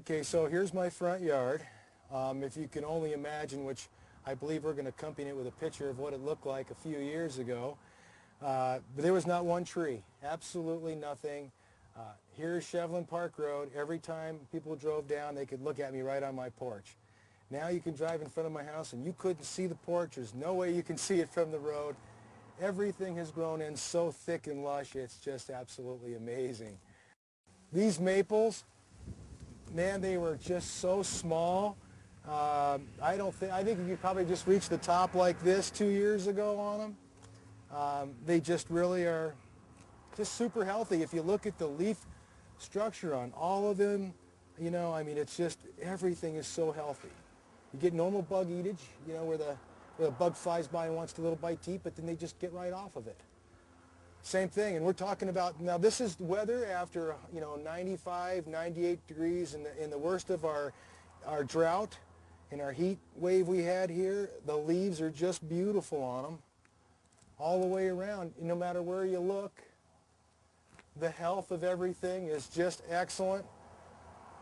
Okay, so here's my front yard. If you can only imagine, which I believe we're going to accompany it with a picture of what it looked like a few years ago. But there was not one tree, absolutely nothing. Here's Shevlin Park Road. Every time people drove down, they could look at me right on my porch. Now you can drive in front of my house and you couldn't see the porch. There's no way you can see it from the road. Everything has grown in so thick and lush, it's just absolutely amazing. These maples, man, they were just so small. I think you could probably just reach the top like this 2 years ago on them. They just really are just super healthy. If you look at the leaf structure on all of them, you know, I mean, it's just, everything is so healthy. You get normal bug eatage, you know, where the bug flies by and wants to little bite to eat, but then they just get right off of it. Same thing, and we're talking about, now this is weather after, you know, 95, 98 degrees in the worst of our drought, in our heat wave we had here. The leaves are just beautiful on them all the way around. No matter where you look, the health of everything is just excellent.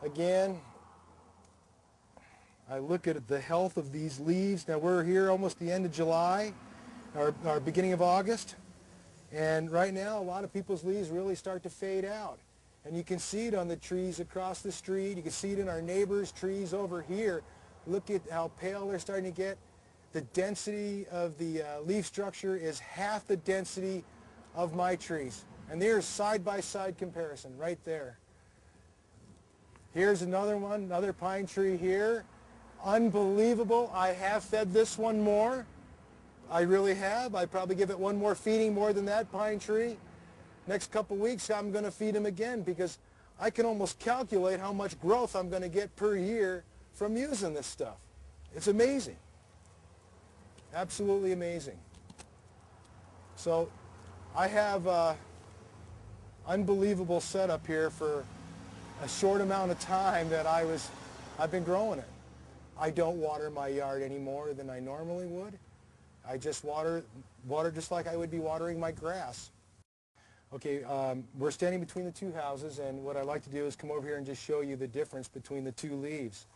Again, I look at the health of these leaves. Now we're here almost the end of July, or beginning of August. And right now, a lot of people's leaves really start to fade out. And you can see it on the trees across the street. You can see it in our neighbors' trees over here. Look at how pale they're starting to get. The density of the leaf structure is half the density of my trees. And there's side-by-side comparison right there. Here's another one, another pine tree here. Unbelievable. I have fed this one more. I really have. I probably give it one more feeding more than that pine tree. Next couple weeks I'm going to feed him again because I can almost calculate how much growth I'm going to get per year from using this stuff. It's amazing. Absolutely amazing. So I have an unbelievable setup here for a short amount of time that I've been growing it. I don't water my yard any more than I normally would. I just water just like I would be watering my grass. Okay, we're standing between the two houses, and what I like to do is come over here and just show you the difference between the two leaves.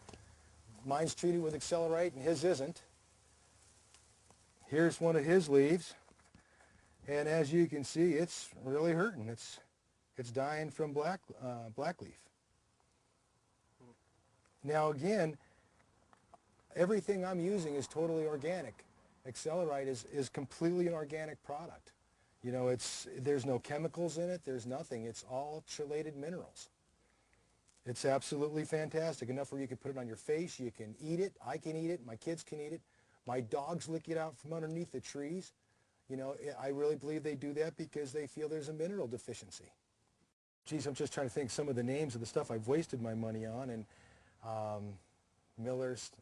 Mine's treated with excelerite and his isn't. Here's one of his leaves, and as you can see, it's really hurting. It's dying from blackleaf. Now again, everything I'm using is totally organic. Excelerite is completely an organic product. You know, there's no chemicals in it, there's nothing. It's all chelated minerals. It's absolutely fantastic. Enough where you can put it on your face, you can eat it, I can eat it, my kids can eat it. My dogs lick it out from underneath the trees. You know, I really believe they do that because they feel there's a mineral deficiency. Geez, I'm just trying to think some of the names of the stuff I've wasted my money on, and Miller's,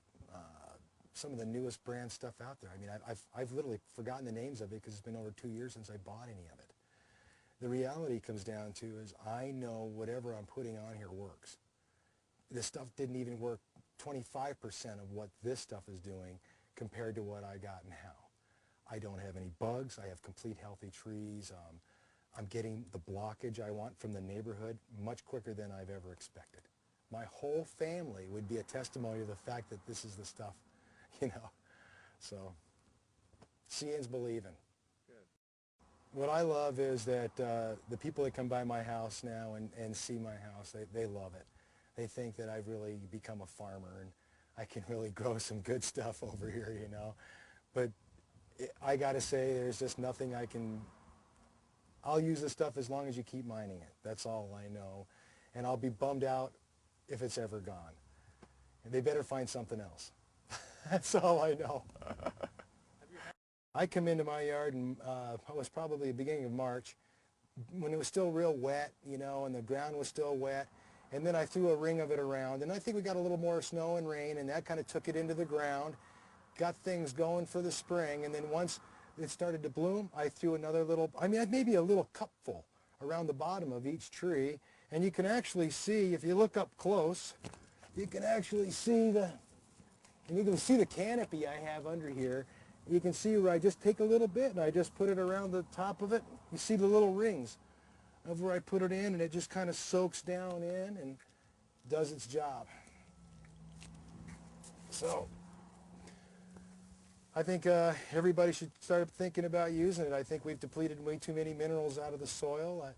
some of the newest brand stuff out there. I mean, I've literally forgotten the names of it because it's been over 2 years since I bought any of it. The reality comes down to is I know whatever I'm putting on here works. This stuff didn't even work 25% of what this stuff is doing compared to what I got now. I don't have any bugs. I have complete healthy trees. I'm getting the blockage I want from the neighborhood much quicker than I've ever expected. My whole family would be a testimony to the fact that this is the stuff, you know. So, seeing's believing. Good. What I love is that the people that come by my house now and see my house, they love it. They think that I've really become a farmer and I can really grow some good stuff over here, you know. But I got to say, there's just nothing I'll use this stuff as long as you keep mining it. That's all I know. And I'll be bummed out if it's ever gone. And they better find something else. That's all I know. I come into my yard, and it was probably the beginning of March, when it was still real wet, you know, and the ground was still wet. And then I threw a ring of it around, and I think we got a little more snow and rain, and that kind of took it into the ground, got things going for the spring. And then once it started to bloom, I threw another little, I mean, maybe a little cupful around the bottom of each tree. And you can actually see, if you look up close, you can actually see the canopy I have under here. You can see where I just take a little bit and I just put it around the top of it. You see the little rings of where I put it in, and it just kind of soaks down in, and does its job. So I think everybody should start thinking about using it. I think we've depleted way too many minerals out of the soil.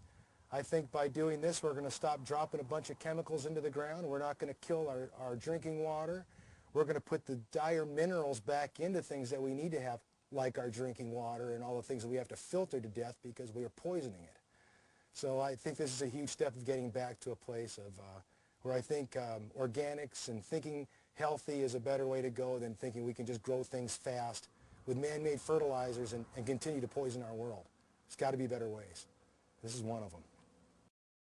I think by doing this, we're going to stop dropping a bunch of chemicals into the ground. We're not going to kill our drinking water. We're going to put the dire minerals back into things that we need to have, like our drinking water and all the things that we have to filter to death because we are poisoning it. So I think this is a huge step of getting back to a place of where I think organics and thinking healthy is a better way to go than thinking we can just grow things fast with man-made fertilizers and continue to poison our world. There's got to be better ways. This is one of them.